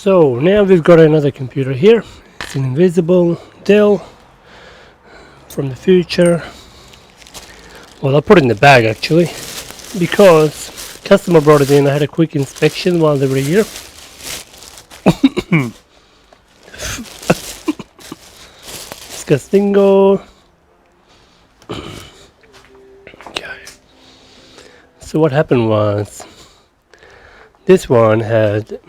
So now we've got another computer here. It's an invisible Dell from the future. Well, I put it in the bag actually because customer brought it in. I had a quick inspection while they were here. Disgustingo. Okay. So what happened was this one had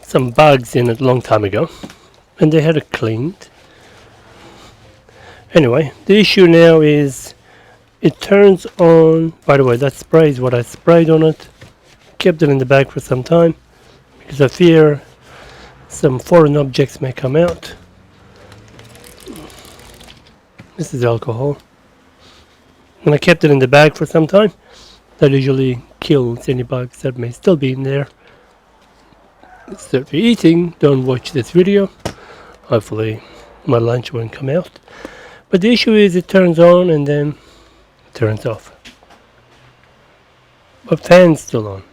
some bugs in it a long time ago, and they had it cleaned. Anyway, the issue now is it turns on. By the way, that spray is what I sprayed on it. Kept it in the bag for some time because I fear some foreign objects may come out. This is alcohol. And I kept it in the bag for some time. That usually kills any bugs that may still be in there. So if you're eating, don't watch this video. Hopefully my lunch won't come out. But the issue is it turns on and then turns off. But fan's still on.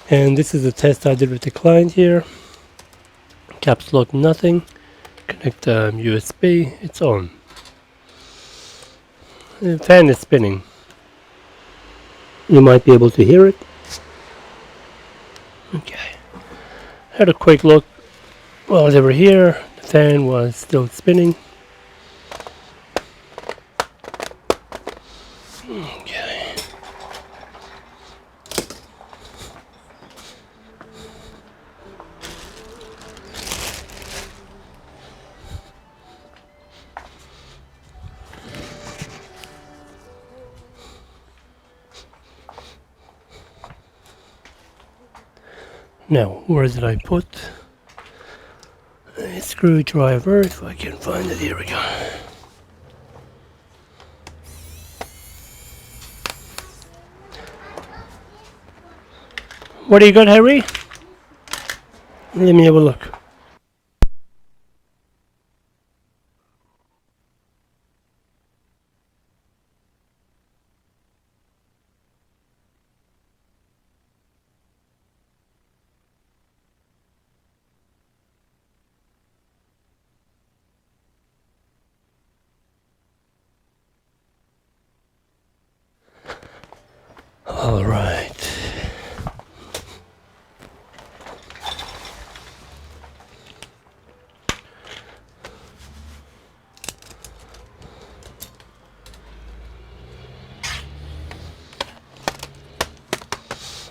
And this is a test I did with the client here. Caps lock nothing. Connect USB, it's on. The fan is spinning. You might be able to hear it. Okay. Had a quick look while they were here. The fan was still spinning. Okay. Now, where did I put a screwdriver? If I can find it, here we go. What do you got, Harry? Let me have a look. All right.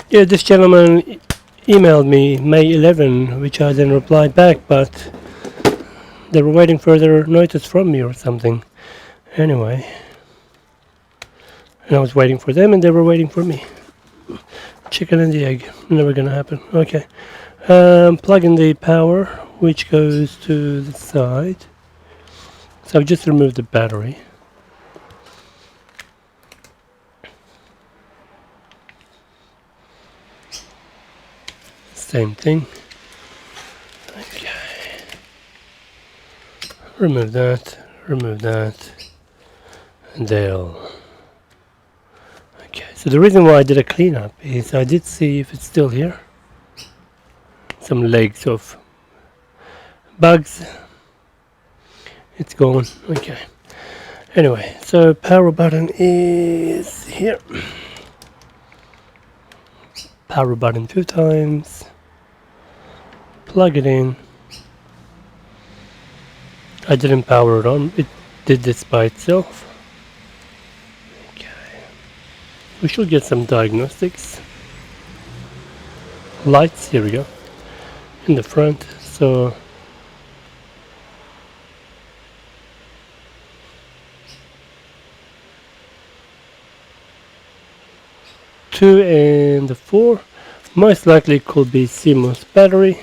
Yeah, this gentleman emailed me May 11, which I then replied back, but they were waiting further notice from me or something. Anyway. And I was waiting for them and they were waiting for me. Chicken and the egg. Never gonna happen. Okay. Plug in the power, which goes to the side. So I've just removed the battery. Same thing. Okay. Remove that. Remove that. And they'll. Okay, so the reason why I did a cleanup is I did see if it's still here. Some legs of bugs. It's gone. Okay. Anyway, so power button is here. Power button 2 times. Plug it in. I didn't power it on. It did this by itself. We should get some diagnostics. Lights, here we go. In the front, so two and the 4. Most likely could be CMOS battery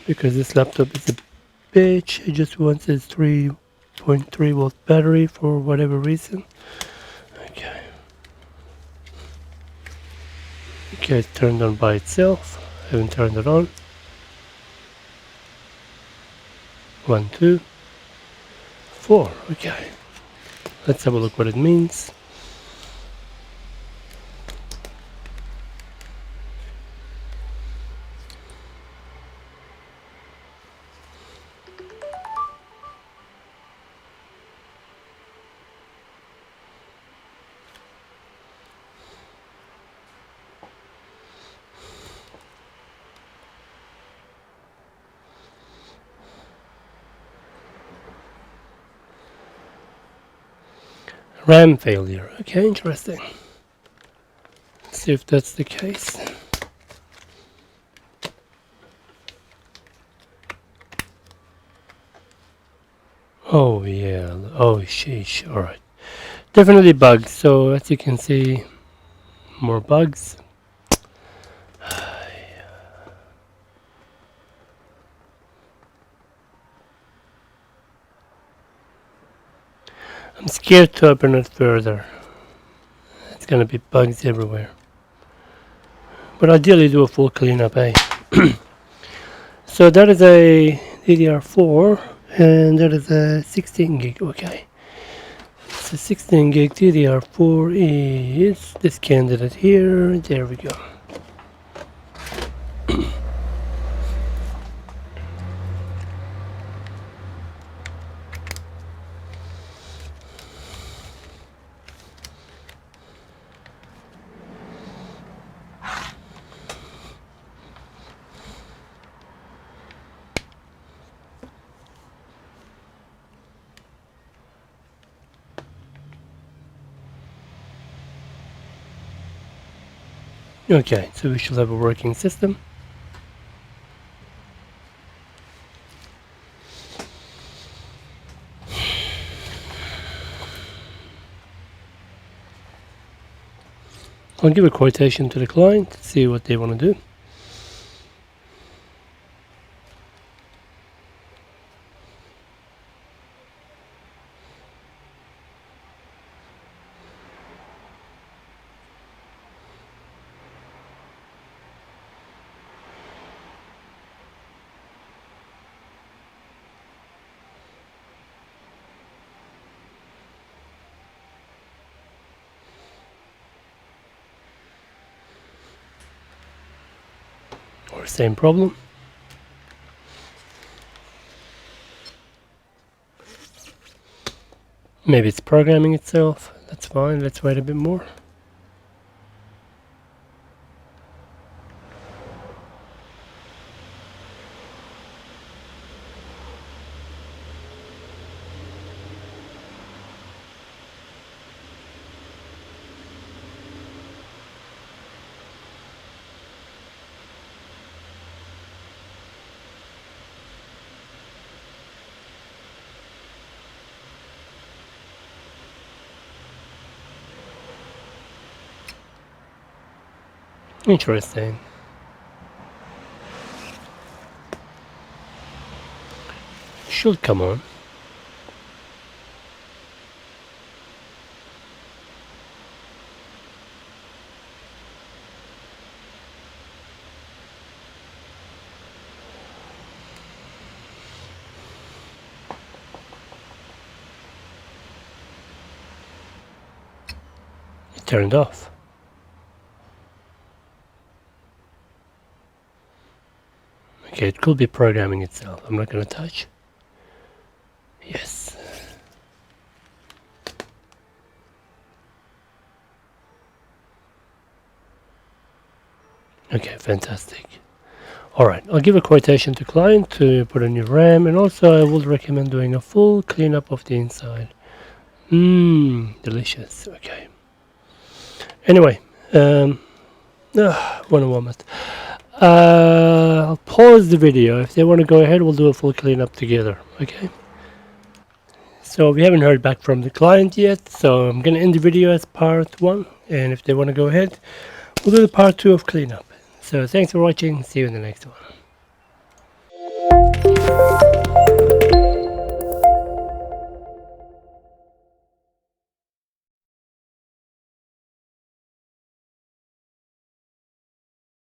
because this laptop is a bitch. It just wants its 3.3 volt battery for whatever reason. Okay. Okay, it's turned on by itself. I haven't turned it on. 1, 2, 4. Okay. Let's have a look what it means. RAM failure. Okay, interesting. Let's see if that's the case. Oh yeah. Oh sheesh. Alright. Definitely bugs. So as you can see, more bugs. I'm scared to open it further. It's gonna be bugs everywhere. But ideally do a full cleanup, eh? So that is a DDR4 and that is a 16 gig, okay. So 16 gig DDR4 is this candidate here. There we go. Okay, so we should have a working system. I'll give a quotation to the client, see what they want to do. Or same problem. Maybe it's programming itself. That's fine. Let's wait a bit more. Interesting. Should come on. It turned off. Okay, it could be programming itself. I'm not going to touch. Yes. Okay, fantastic. Alright, I'll give a quotation to client to put a new RAM, and also I would recommend doing a full cleanup of the inside. Delicious. Okay. Anyway, one moment. I'll pause the video. If they want to go ahead, we'll do a full cleanup together. Okay. So we haven't heard back from the client yet, so I'm going to end the video as part 1. And if they want to go ahead, we'll do the part 2 of cleanup. So thanks for watching. See you in the next one.